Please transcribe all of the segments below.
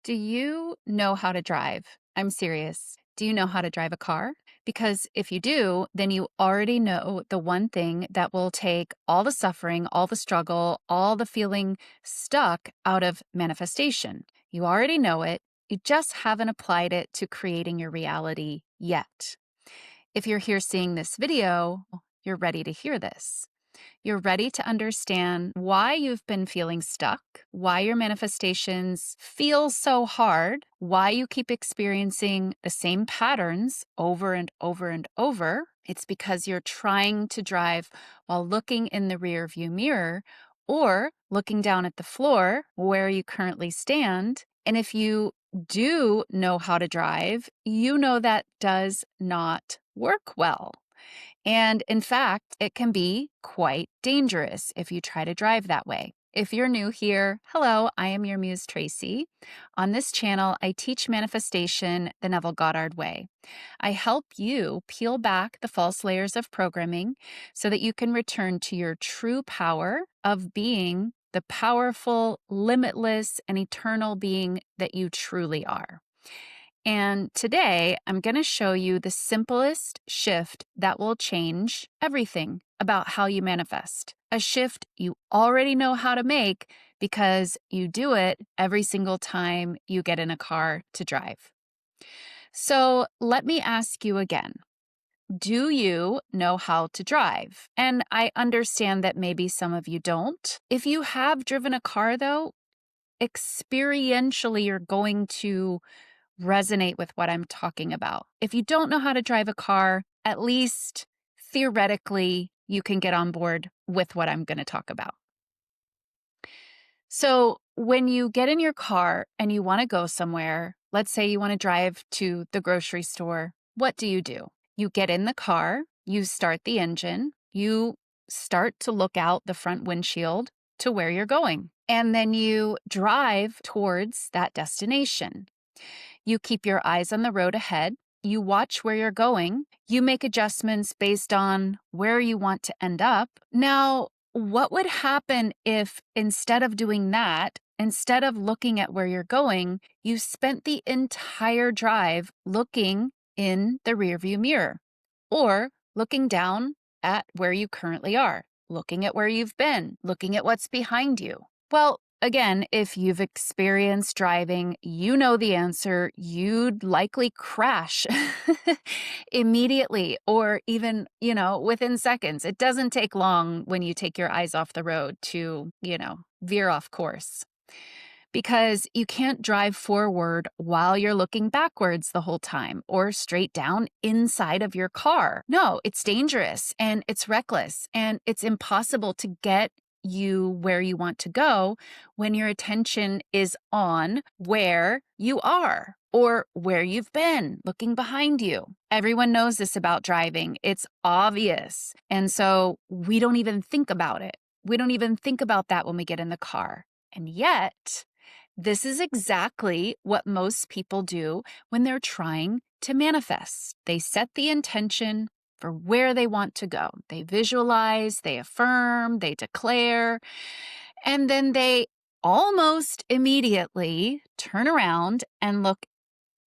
Do you know how to drive? I'm serious. Do you know how to drive a car? Because if you do, then you already know the one thing that will take all the suffering, all the struggle, all the feeling stuck out of manifestation. You already know it. You just haven't applied it to creating your reality yet. If you're here seeing this video, you're ready to hear this. You're ready to understand why you've been feeling stuck, why your manifestations feel so hard, why you keep experiencing the same patterns over and over and over. It's because you're trying to drive while looking in the rearview mirror or looking down at the floor where you currently stand. And if you do know how to drive, you know that does not work well. And in fact, it can be quite dangerous if you try to drive that way. If you're new here, hello, I am your muse, Tracy. On this channel, I teach manifestation the Neville Goddard way. I help you peel back the false layers of programming so that you can return to your true power of being the powerful, limitless, and eternal being that you truly are. And today, I'm going to show you the simplest shift that will change everything about how you manifest. A shift you already know how to make because you do it every single time you get in a car to drive. So let me ask you again. Do you know how to drive? And I understand that maybe some of you don't. If you have driven a car, though, experientially, you're going to resonate with what I'm talking about. If you don't know how to drive a car, at least theoretically, you can get on board with what I'm going to talk about. So, when you get in your car and you want to go somewhere, let's say you want to drive to the grocery store, what do? You get in the car, you start the engine, you start to look out the front windshield to where you're going, and then you drive towards that destination. You keep your eyes on the road ahead. You watch where you're going. You make adjustments based on where you want to end up. Now, what would happen if instead of doing that, instead of looking at where you're going, you spent the entire drive looking in the rearview mirror or looking down at where you currently are, looking at where you've been, looking at what's behind you? Well, again, if you've experienced driving, you know the answer. You'd likely crash immediately or even, within seconds. It doesn't take long when you take your eyes off the road to, veer off course. Because you can't drive forward while you're looking backwards the whole time or straight down inside of your car. No, it's dangerous and it's reckless and it's impossible to get you where you want to go when your attention is on where you are or where you've been, looking behind you. Everyone knows this about driving. It's obvious. And so we don't even think about it. We don't even think about that when we get in the car. And yet, this is exactly what most people do when they're trying to manifest. They set the intention for where they want to go. They visualize, they affirm, they declare, and then they almost immediately turn around and look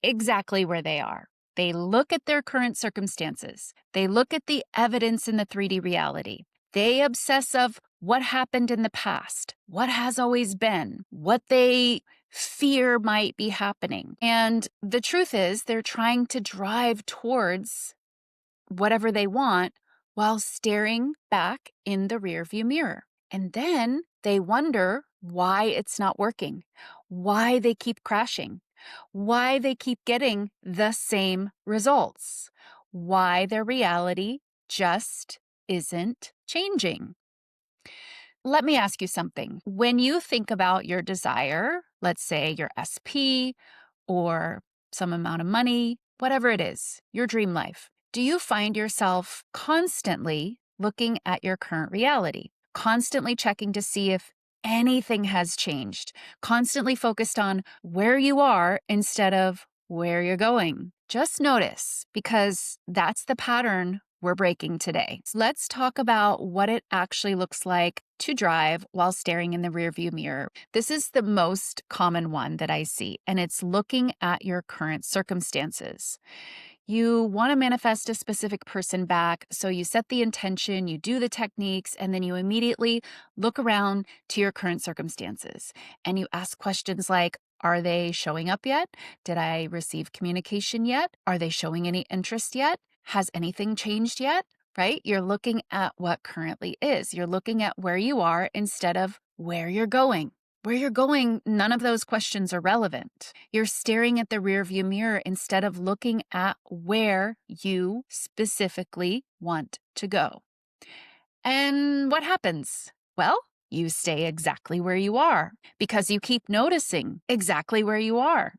exactly where they are. They look at their current circumstances. They look at the evidence in the 3D reality. They obsess of what happened in the past, what has always been, what they fear might be happening. And the truth is, they're trying to drive towards whatever they want while staring back in the rearview mirror. And then they wonder why it's not working, why they keep crashing, why they keep getting the same results, why their reality just isn't changing. Let me ask you something. When you think about your desire, let's say your SP or some amount of money, whatever it is, your dream life, do you find yourself constantly looking at your current reality, constantly checking to see if anything has changed, constantly focused on where you are instead of where you're going? Just notice, because that's the pattern we're breaking today. So let's talk about what it actually looks like to drive while staring in the rearview mirror. This is the most common one that I see, and it's looking at your current circumstances. You want to manifest a specific person back, so you set the intention, you do the techniques, and then you immediately look around to your current circumstances. And you ask questions like, are they showing up yet? Did I receive communication yet? Are they showing any interest yet? Has anything changed yet? Right? You're looking at what currently is. You're looking at where you are instead of where you're going. Where you're going, none of those questions are relevant. You're staring at the rearview mirror instead of looking at where you specifically want to go. And what happens? Well, you stay exactly where you are because you keep noticing exactly where you are.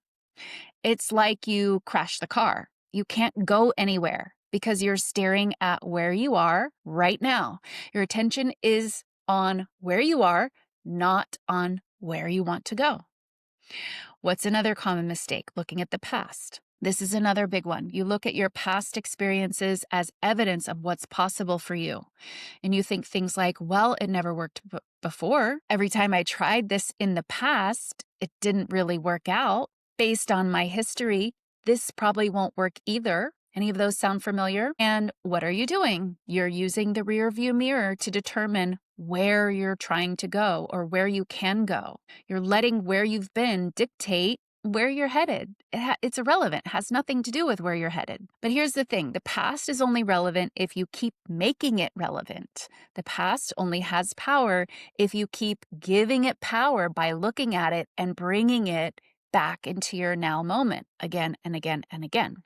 It's like you crash the car. You can't go anywhere because you're staring at where you are right now. Your attention is on where you are, not on where you want to go. What's another common mistake? Looking at the past. This is another big one. You look at your past experiences as evidence of what's possible for you. And you think things like, well, it never worked before. Every time I tried this in the past, it didn't really work out. Based on my history, this probably won't work either. Any of those sound familiar? And what are you doing? You're using the rear view mirror to determine where you're trying to go or where you can go. You're letting where you've been dictate where you're headed. It's irrelevant. It has nothing to do with where you're headed. But here's the thing. The past is only relevant if you keep making it relevant. The past only has power if you keep giving it power by looking at it and bringing it back into your now moment again and again and again.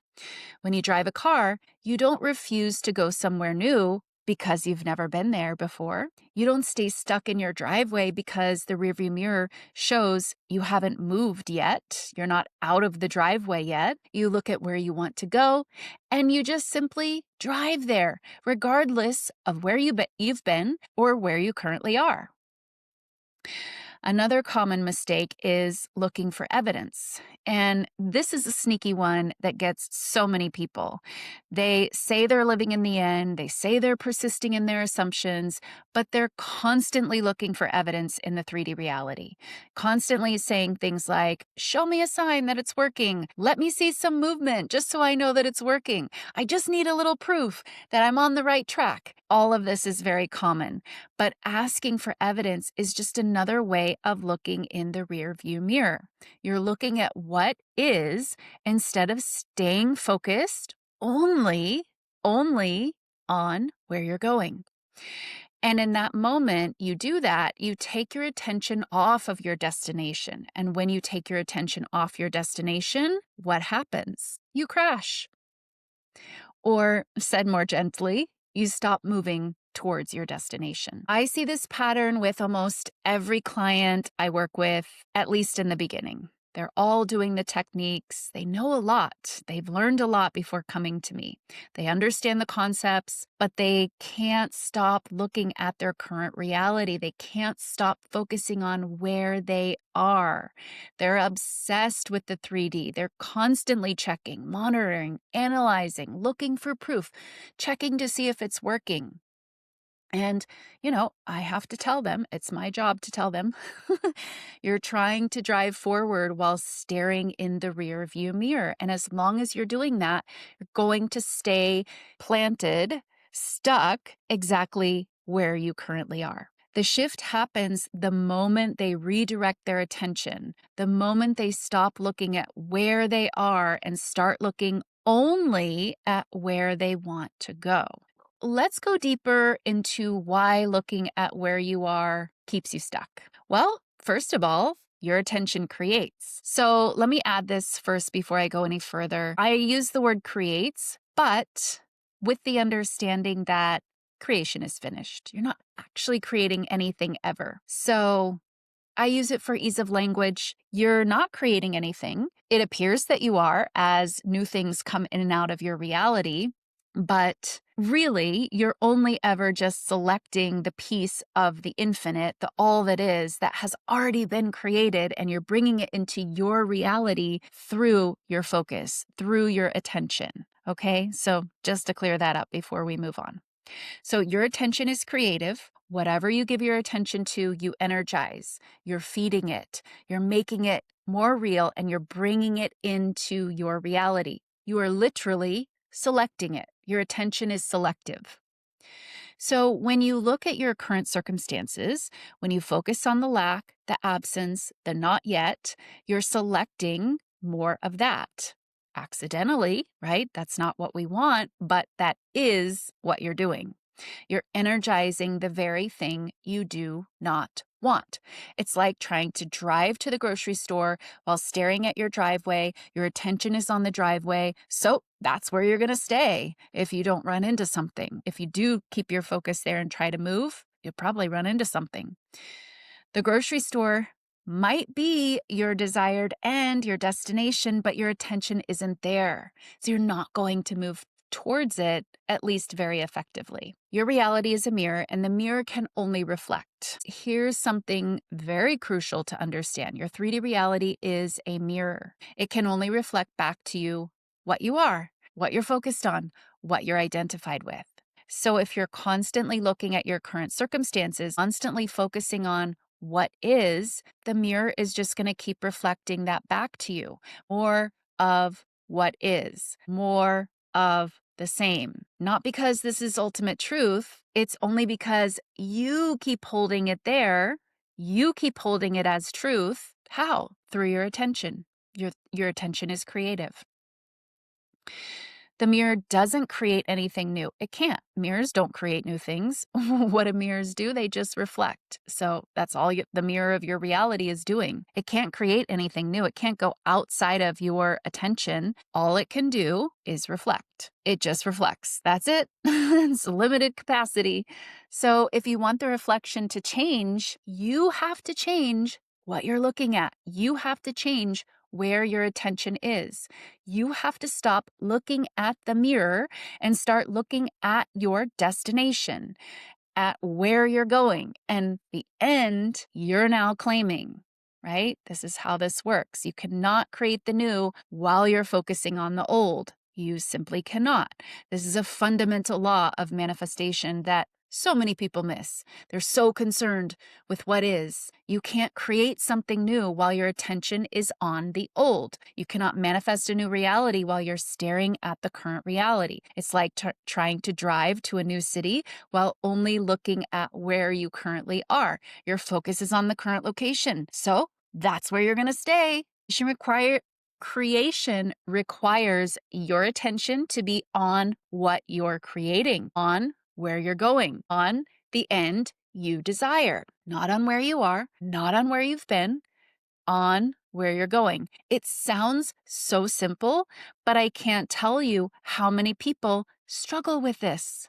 When you drive a car, you don't refuse to go somewhere new because you've never been there before. You don't stay stuck in your driveway because the rearview mirror shows you haven't moved yet. You're not out of the driveway yet. You look at where you want to go and you just simply drive there, regardless of where you've been or where you currently are. Another common mistake is looking for evidence. And this is a sneaky one that gets so many people. They say they're living in the end, they say they're persisting in their assumptions, but they're constantly looking for evidence in the 3D reality. Constantly saying things like, show me a sign that it's working. Let me see some movement just so I know that it's working. I just need a little proof that I'm on the right track. All of this is very common, but asking for evidence is just another way of looking in the rear view mirror. You're looking at what is instead of staying focused only on where you're going. And in that moment, you do that, you take your attention off of your destination. And when you take your attention off your destination, what happens? You crash. Or said more gently, you stop moving towards your destination. I see this pattern with almost every client I work with, at least in the beginning. They're all doing the techniques. They know a lot. They've learned a lot before coming to me. They understand the concepts, but they can't stop looking at their current reality. They can't stop focusing on where they are. They're obsessed with the 3D. They're constantly checking, monitoring, analyzing, looking for proof, checking to see if it's working. And, I have to tell them, it's my job to tell them, you're trying to drive forward while staring in the rear view mirror. And as long as you're doing that, you're going to stay planted, stuck exactly where you currently are. The shift happens the moment they redirect their attention, the moment they stop looking at where they are and start looking only at where they want to go. Let's go deeper into why looking at where you are keeps you stuck. Well, first of all, your attention creates. So let me add this first before I go any further. I use the word creates, but with the understanding that creation is finished. You're not actually creating anything ever. So I use it for ease of language. You're not creating anything. It appears that you are as new things come in and out of your reality. But really, you're only ever just selecting the piece of the infinite, the all that is, that has already been created, and you're bringing it into your reality through your focus, through your attention. Okay, so just to clear that up before we move on. So your attention is creative. Whatever you give your attention to, you energize. You're feeding it, you're making it more real, and you're bringing it into your reality. You are literally selecting it. Your attention is selective. So, when you look at your current circumstances, when you focus on the lack, the absence, the not yet, you're selecting more of that. Accidentally, right? That's not what we want, but that is what you're doing. You're energizing the very thing you do not want. It's like trying to drive to the grocery store while staring at your driveway. Your attention is on the driveway. So that's where you're going to stay if you don't run into something. If you do keep your focus there and try to move, you'll probably run into something. The grocery store might be your desired end, your destination, but your attention isn't there. So you're not going to move towards it, at least very effectively. Your reality is a mirror, and the mirror can only reflect. Here's something very crucial to understand. Your 3D reality is a mirror. It can only reflect back to you what you are, what you're focused on, what you're identified with. So if you're constantly looking at your current circumstances, constantly focusing on what is, the mirror is just going to keep reflecting that back to you. More of what is, more of the same. Not because this is ultimate truth, it's only because you keep holding it there. You keep holding it as truth. How? Through your attention. Your attention is creative. The mirror doesn't create anything new. It can't. Mirrors don't create new things. What do mirrors do? They just reflect. So that's all the mirror of your reality is doing. It can't create anything new. It can't go outside of your attention. All it can do is reflect. It just reflects. That's it. It's limited capacity. So if you want the reflection to change, you have to change what you're looking at. You have to change where your attention is. You have to stop looking at the mirror and start looking at your destination, at where you're going. And the end you're now claiming, right? This is how this works. You cannot create the new while you're focusing on the old. You simply cannot. This is a fundamental law of manifestation that so many people miss. They're so concerned with what is. You can't create something new while your attention is on the old. You cannot manifest a new reality while you're staring at the current reality. It's like trying to drive to a new city while only looking at where you currently are. Your focus is on the current location. So that's where you're going to stay. Creation requires your attention to be on what you're creating, on where you're going, on the end you desire, not on where you are, not on where you've been, on where you're going. It sounds so simple, but I can't tell you how many people struggle with this.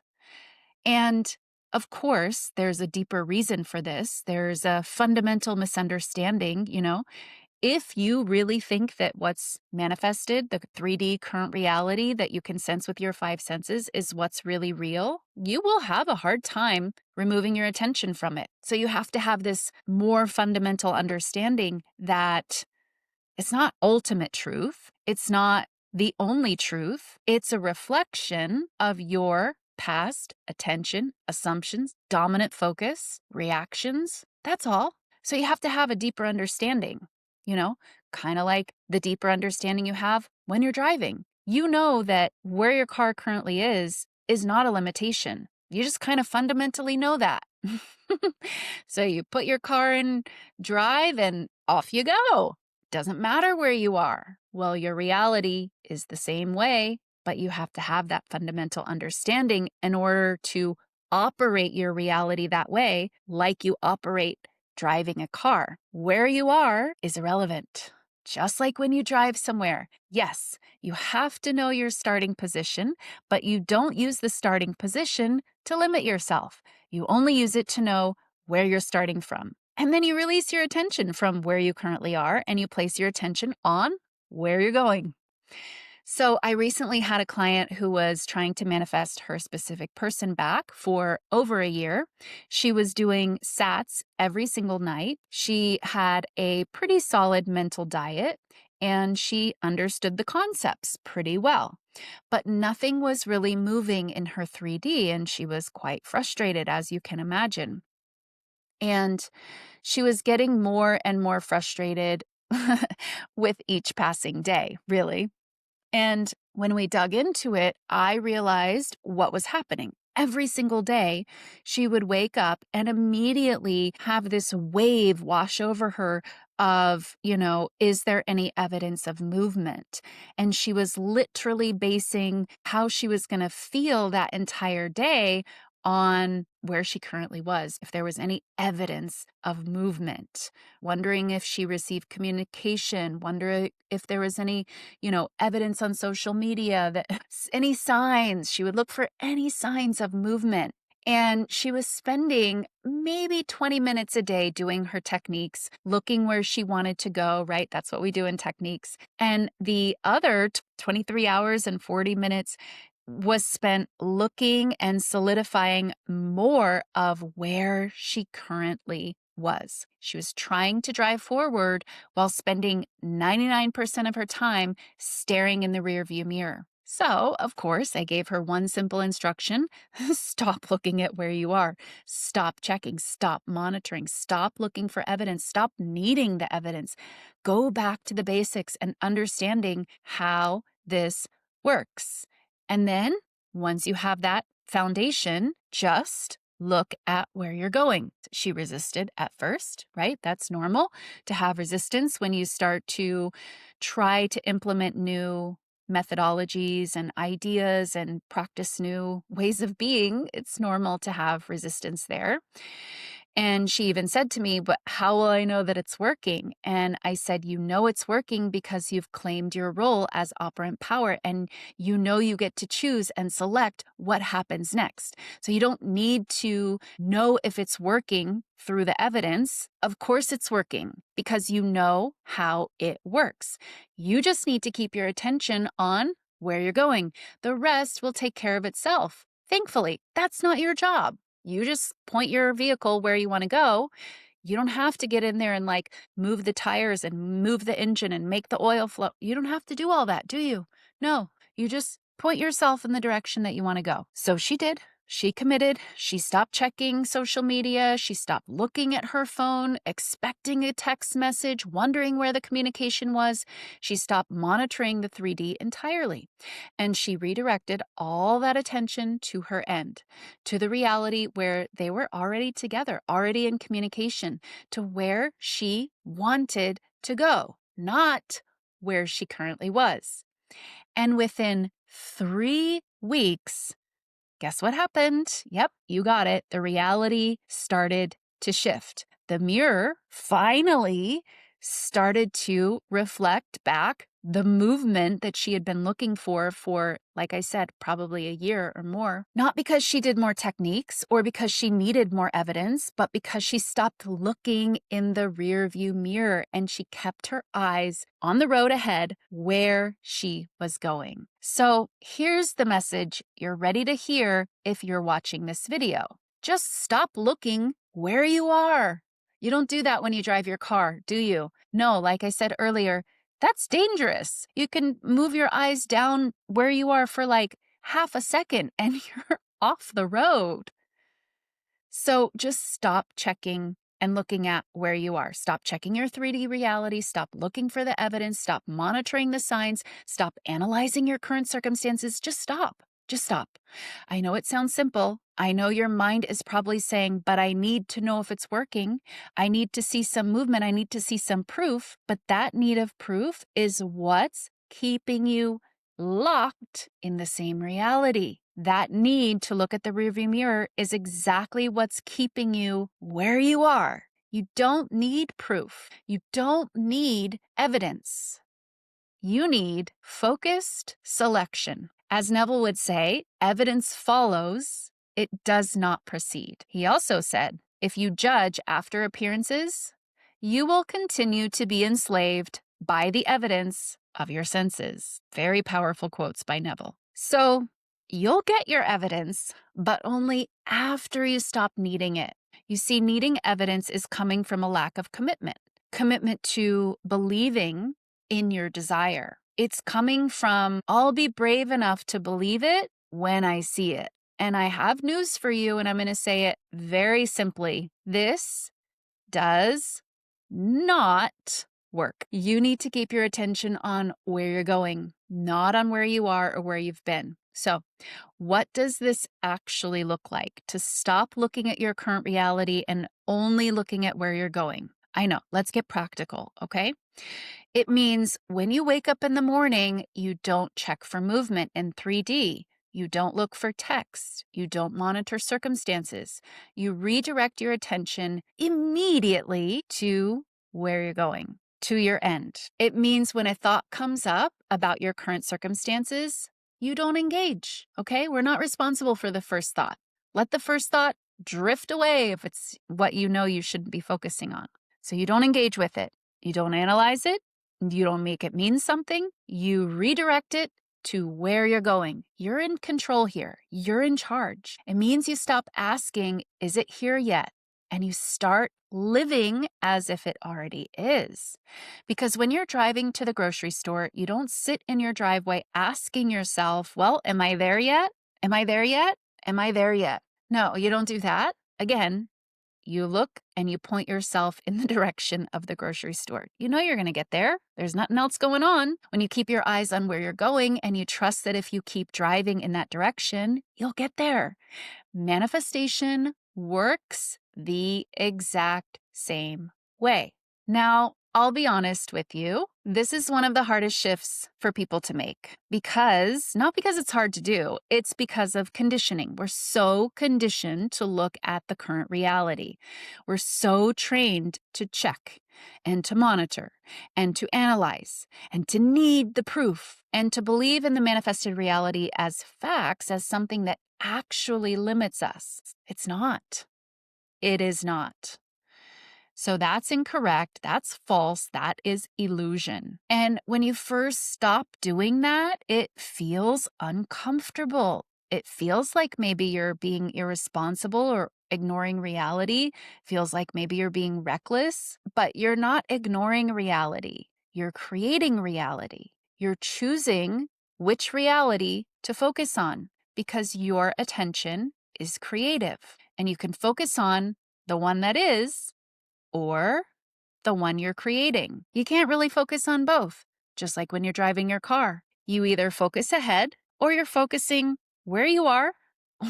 And of course, there's a deeper reason for this. There's a fundamental misunderstanding, if you really think that what's manifested, the 3D current reality that you can sense with your five senses, is what's really real, you will have a hard time removing your attention from it. So you have to have this more fundamental understanding that it's not ultimate truth. It's not the only truth. It's a reflection of your past attention, assumptions, dominant focus, reactions. That's all. So you have to have a deeper understanding. Kind of like the deeper understanding you have when you're driving. You know that where your car currently is not a limitation. You just kind of fundamentally know that. So you put your car in drive and off you go. Doesn't matter where you are. Well, your reality is the same way, but you have to have that fundamental understanding in order to operate your reality that way, like you operate driving a car. Where you are is irrelevant. Just like when you drive somewhere. Yes, you have to know your starting position, but you don't use the starting position to limit yourself. You only use it to know where you're starting from. And then you release your attention from where you currently are and you place your attention on where you're going. So I recently had a client who was trying to manifest her specific person back for over a year. She was doing SATs every single night. She had a pretty solid mental diet and she understood the concepts pretty well. but nothing was really moving in her 3D, and she was quite frustrated, as you can imagine. And she was getting more and more frustrated with each passing day, really. And when we dug into it, I realized what was happening. Every single day, she would wake up and immediately have this wave wash over her of, is there any evidence of movement? And she was literally basing how she was going to feel that entire day on where she currently was, if there was any evidence of movement, wondering if she received communication, wondering if there was any evidence on social media that any signs. She would look for any signs of movement. And she was spending maybe 20 minutes a day doing her techniques, looking where she wanted to go, right? That's what we do in techniques. And the other 23 hours and 40 minutes was spent looking and solidifying more of where she currently was. She was trying to drive forward while spending 99% of her time staring in the rearview mirror. So, of course, I gave her one simple instruction: stop looking at where you are. Stop checking. Stop monitoring. Stop looking for evidence. Stop needing the evidence. Go back to the basics and understanding how this works. And then, once you have that foundation, just look at where you're going. She resisted at first, right? That's normal to have resistance when you start to try to implement new methodologies and ideas and practice new ways of being. It's normal to have resistance there. And she even said to me, but how will I know that it's working? And I said, it's working because you've claimed your role as operant power, and you get to choose and select what happens next. So you don't need to know if it's working through the evidence. Of course it's working because you know how it works. You just need to keep your attention on where you're going. The rest will take care of itself. Thankfully, that's not your job. You just point your vehicle where you want to go. You don't have to get in there and move the tires and move the engine and make the oil flow. You don't have to do all that, do you? No, you just point yourself in the direction that you want to go. So she did. She committed. She stopped checking social media. She stopped looking at her phone, expecting a text message, wondering where the communication was. She stopped monitoring the 3D entirely. And she redirected all that attention to her end, to the reality where they were already together, already in communication, to where she wanted to go, not where she currently was. And within 3 weeks, guess what happened? Yep, you got it. The reality started to shift. The mirror finally started to reflect back the movement that she had been looking for, like I said, probably a year or more. Not because she did more techniques or because she needed more evidence, but because she stopped looking in the rearview mirror and she kept her eyes on the road ahead where she was going. So here's the message you're ready to hear if you're watching this video. Just stop looking where you are. You don't do that when you drive your car, do you? No, like I said earlier, that's dangerous. You can move your eyes down where you are for half a second and you're off the road. So just stop checking and looking at where you are. Stop checking your 3D reality. Stop looking for the evidence. Stop monitoring the signs. Stop analyzing your current circumstances. Just stop. Just stop. I know it sounds simple. I know your mind is probably saying, but I need to know if it's working. I need to see some movement. I need to see some proof. But that need of proof is what's keeping you locked in the same reality. That need to look at the rearview mirror is exactly what's keeping you where you are. You don't need proof. You don't need evidence. You need focused selection. As Neville would say, evidence follows, it does not precede. He also said, if you judge after appearances, you will continue to be enslaved by the evidence of your senses. Very powerful quotes by Neville. So you'll get your evidence, but only after you stop needing it. You see, needing evidence is coming from a lack of commitment to believing in your desire. It's coming from, I'll be brave enough to believe it when I see it. And I have news for you, and I'm going to say it very simply. This does not work. You need to keep your attention on where you're going, not on where you are or where you've been. So, what does this actually look like to stop looking at your current reality and only looking at where you're going? I know, let's get practical, okay? It means when you wake up in the morning, you don't check for movement in 3D. You don't look for text. You don't monitor circumstances. You redirect your attention immediately to where you're going, to your end. It means when a thought comes up about your current circumstances, you don't engage, okay? We're not responsible for the first thought. Let the first thought drift away if it's what you know you shouldn't be focusing on. So you don't engage with it. You don't analyze it. You don't make it mean something. You redirect it to where you're going. You're in control here. You're in charge. It means you stop asking, is it here yet? And you start living as if it already is. Because when you're driving to the grocery store, you don't sit in your driveway asking yourself, well, am I there yet? Am I there yet? Am I there yet? No, you don't do that. Again, you look and you point yourself in the direction of the grocery store. You know you're going to get there. There's nothing else going on. When you keep your eyes on where you're going and you trust that if you keep driving in that direction, you'll get there. Manifestation works the exact same way. Now, I'll be honest with you. This is one of the hardest shifts for people to make not because it's hard to do, it's because of conditioning. We're so conditioned to look at the current reality. We're so trained to check and to monitor and to analyze and to need the proof and to believe in the manifested reality as facts, as something that actually limits us. It's not. It is not. So that's incorrect. That's false. That is illusion. And when you first stop doing that, it feels uncomfortable. It feels like maybe you're being irresponsible or ignoring reality. Feels like maybe you're being reckless, but you're not ignoring reality. You're creating reality. You're choosing which reality to focus on because your attention is creative and you can focus on the one that is or the one you're creating. You can't really focus on both, just like when you're driving your car. You either focus ahead or you're focusing where you are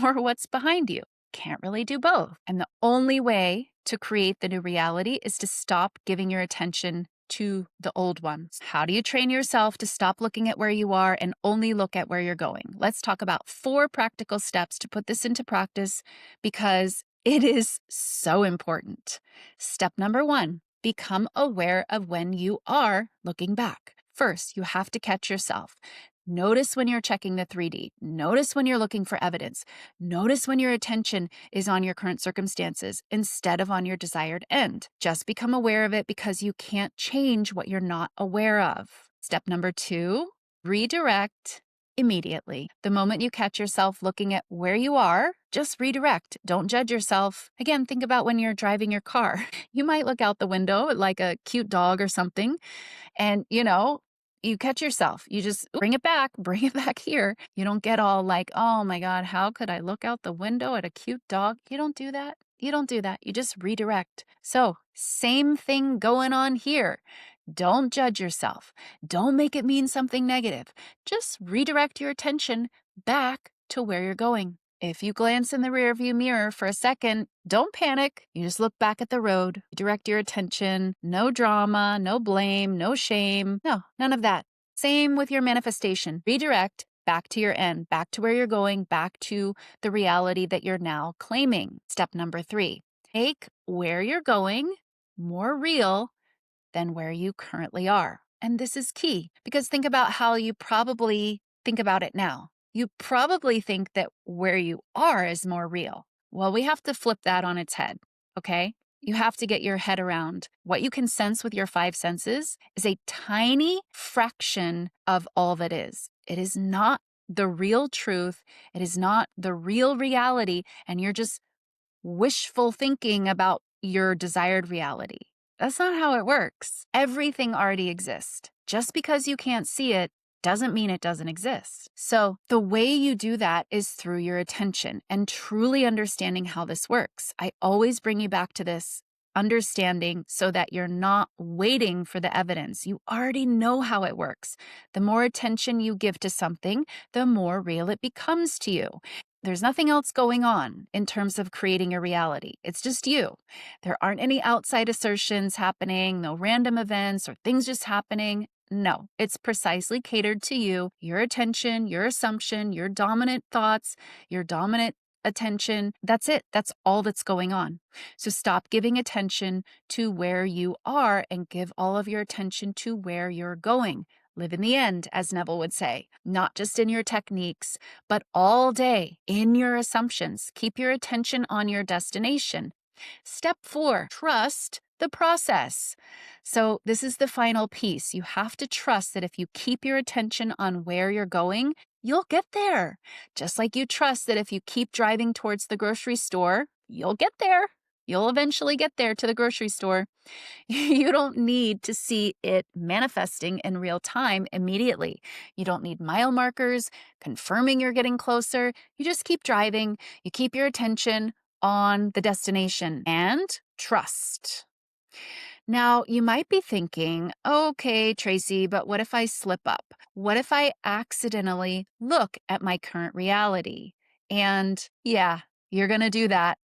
or what's behind you. Can't really do both. And the only way to create the new reality is to stop giving your attention to the old ones. How do you train yourself to stop looking at where you are and only look at where you're going? Let's talk about 4 practical steps to put this into practice because it is so important. Step number 1, become aware of when you are looking back. First, you have to catch yourself. Notice when you're checking the 3D. Notice when you're looking for evidence. Notice when your attention is on your current circumstances instead of on your desired end. Just become aware of it because you can't change what you're not aware of. Step number 2, redirect immediately. The moment you catch yourself looking at where you are, just redirect. Don't judge yourself. Again, think about when you're driving your car. You might look out the window at like a cute dog or something, and you catch yourself. You just bring it back here. You don't get all like, oh my God, how could I look out the window at a cute dog? You don't do that. You just redirect. So, same thing going on here. Don't judge yourself. Don't make it mean something negative. Just redirect your attention back to where you're going. If you glance in the rearview mirror for a second, don't panic. You just look back at the road, direct your attention. No drama, no blame, no shame. No, none of that. Same with your manifestation. Redirect back to your end, back to where you're going, back to the reality that you're now claiming. Step number 3, make where you're going more real than where you currently are. And this is key because think about how you probably think about it now. You probably think that where you are is more real. Well, we have to flip that on its head, okay? You have to get your head around what you can sense with your 5 senses is a tiny fraction of all that is. It is not the real truth. It is not the real reality. And you're just wishful thinking about your desired reality. That's not how it works. Everything already exists. Just because you can't see it doesn't mean it doesn't exist. So the way you do that is through your attention and truly understanding how this works. I always bring you back to this understanding so that you're not waiting for the evidence. You already know how it works. The more attention you give to something, the more real it becomes to you. There's nothing else going on in terms of creating a reality. It's just you. There aren't any outside assertions happening, no random events or things just happening. No, it's precisely catered to you, your attention, your assumption, your dominant thoughts, your dominant attention. That's it. That's all that's going on. So stop giving attention to where you are and give all of your attention to where you're going. Live in the end, as Neville would say, not just in your techniques, but all day in your assumptions. Keep your attention on your destination. Step 4, trust the process. So this is the final piece. You have to trust that if you keep your attention on where you're going, you'll get there. Just like you trust that if you keep driving towards the grocery store, you'll get there. You'll eventually get there to the grocery store. You don't need to see it manifesting in real time immediately. You don't need mile markers confirming you're getting closer. You just keep driving. You keep your attention on the destination and trust. Now, you might be thinking, okay, Tracy, but what if I slip up? What if I accidentally look at my current reality? And yeah, you're going to do that.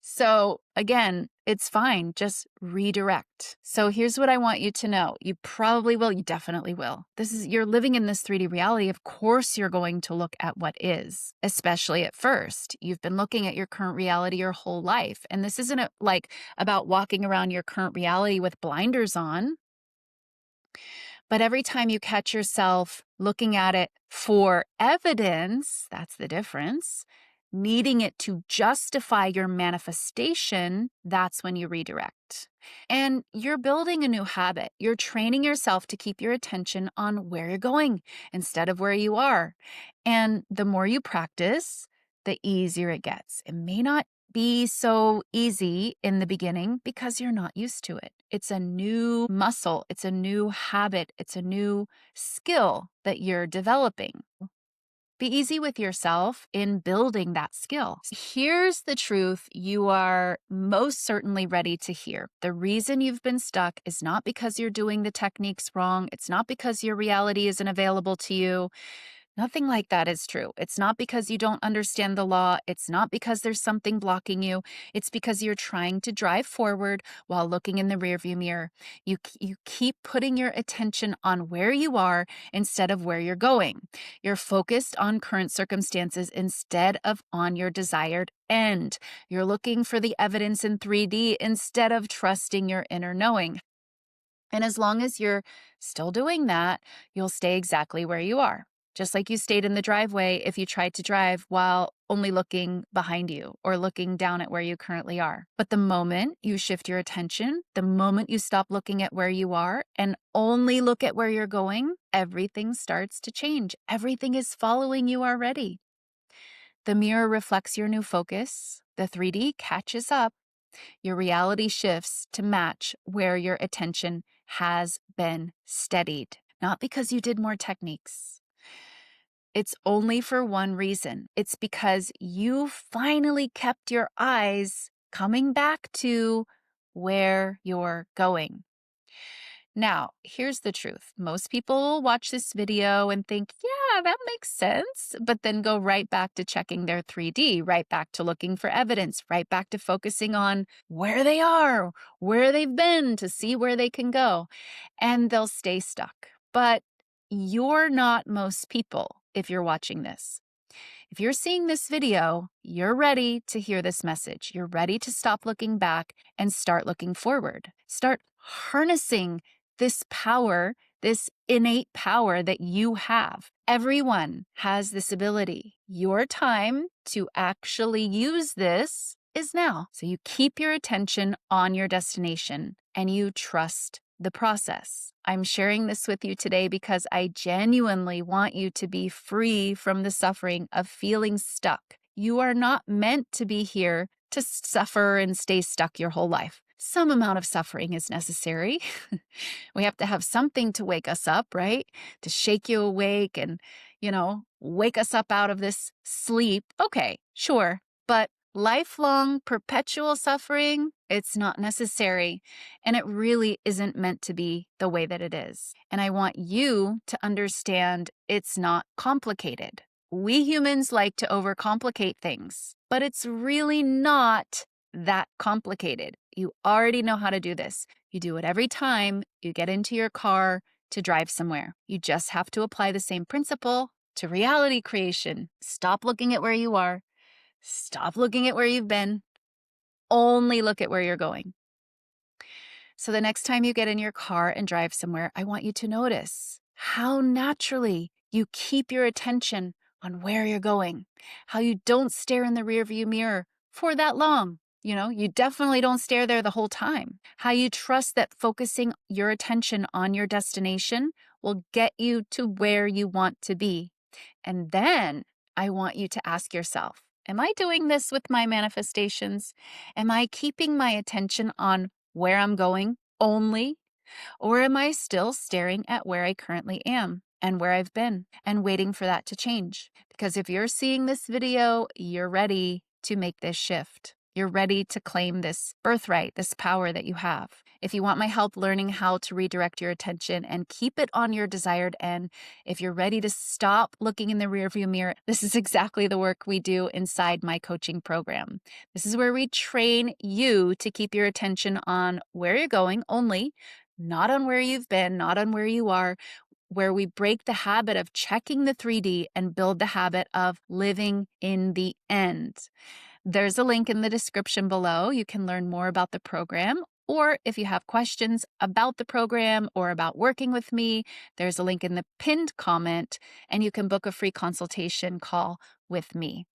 So again, it's fine. Just redirect. So here's what I want you to know. You probably will. You definitely will. You're living in this 3D reality. Of course, you're going to look at what is, especially at first. You've been looking at your current reality your whole life. And this isn't like about walking around your current reality with blinders on. But every time you catch yourself looking at it for evidence, that's the difference, needing it to justify your manifestation, that's when you redirect. And you're building a new habit. You're training yourself to keep your attention on where you're going instead of where you are. And the more you practice, the easier it gets. It may not be so easy in the beginning because you're not used to it. It's a new muscle. It's a new habit. It's a new skill that you're developing. Be easy with yourself in building that skill. Here's the truth you are most certainly ready to hear. The reason you've been stuck is not because you're doing the techniques wrong. It's not because your reality isn't available to you. Nothing like that is true. It's not because you don't understand the law. It's not because there's something blocking you. It's because you're trying to drive forward while looking in the rearview mirror. You keep putting your attention on where you are instead of where you're going. You're focused on current circumstances instead of on your desired end. You're looking for the evidence in 3D instead of trusting your inner knowing. And as long as you're still doing that, you'll stay exactly where you are. Just like you stayed in the driveway if you tried to drive while only looking behind you or looking down at where you currently are. But the moment you shift your attention, the moment you stop looking at where you are and only look at where you're going, everything starts to change. Everything is following you already. The mirror reflects your new focus. The 3D catches up. Your reality shifts to match where your attention has been steadied, not because you did more techniques. It's only for one reason. It's because you finally kept your eyes coming back to where you're going. Now, here's the truth. Most people will watch this video and think, yeah, that makes sense, but then go right back to checking their 3D, right back to looking for evidence, right back to focusing on where they are, where they've been to see where they can go, and they'll stay stuck. But you're not most people if you're watching this. If you're seeing this video, you're ready to hear this message. You're ready to stop looking back and start looking forward. Start harnessing this power, this innate power that you have. Everyone has this ability. Your time to actually use this is now. So you keep your attention on your destination and you trust the process. I'm sharing this with you today because I genuinely want you to be free from the suffering of feeling stuck. You are not meant to be here to suffer and stay stuck your whole life. some amount of suffering is necessary. We have to have something to wake us up, right? To shake you awake and, wake us up out of this sleep. Okay, sure. But lifelong, perpetual suffering, it's not necessary. And it really isn't meant to be the way that it is. And I want you to understand it's not complicated. We humans like to overcomplicate things, but it's really not that complicated. You already know how to do this. You do it every time you get into your car to drive somewhere. You just have to apply the same principle to reality creation. Stop looking at where you are. Stop looking at where you've been. Only look at where you're going. So the next time you get in your car and drive somewhere, I want you to notice how naturally you keep your attention on where you're going, how you don't stare in the rearview mirror for that long. You definitely don't stare there the whole time. How you trust that focusing your attention on your destination will get you to where you want to be. And then I want you to ask yourself, am I doing this with my manifestations? Am I keeping my attention on where I'm going only? Or am I still staring at where I currently am and where I've been and waiting for that to change? Because if you're seeing this video, you're ready to make this shift. You're ready to claim this birthright, this power that you have. If you want my help learning how to redirect your attention and keep it on your desired end, if you're ready to stop looking in the rearview mirror, this is exactly the work we do inside my coaching program. This is where we train you to keep your attention on where you're going only, not on where you've been, not on where you are, where we break the habit of checking the 3D and build the habit of living in the end. There's a link in the description below. You can learn more about the program, or if you have questions about the program or about working with me, there's a link in the pinned comment, and you can book a free consultation call with me.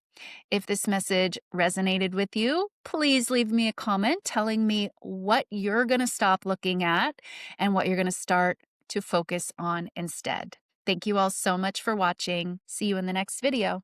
If this message resonated with you, please leave me a comment telling me what you're going to stop looking at and what you're going to start to focus on instead. Thank you all so much for watching. See you in the next video.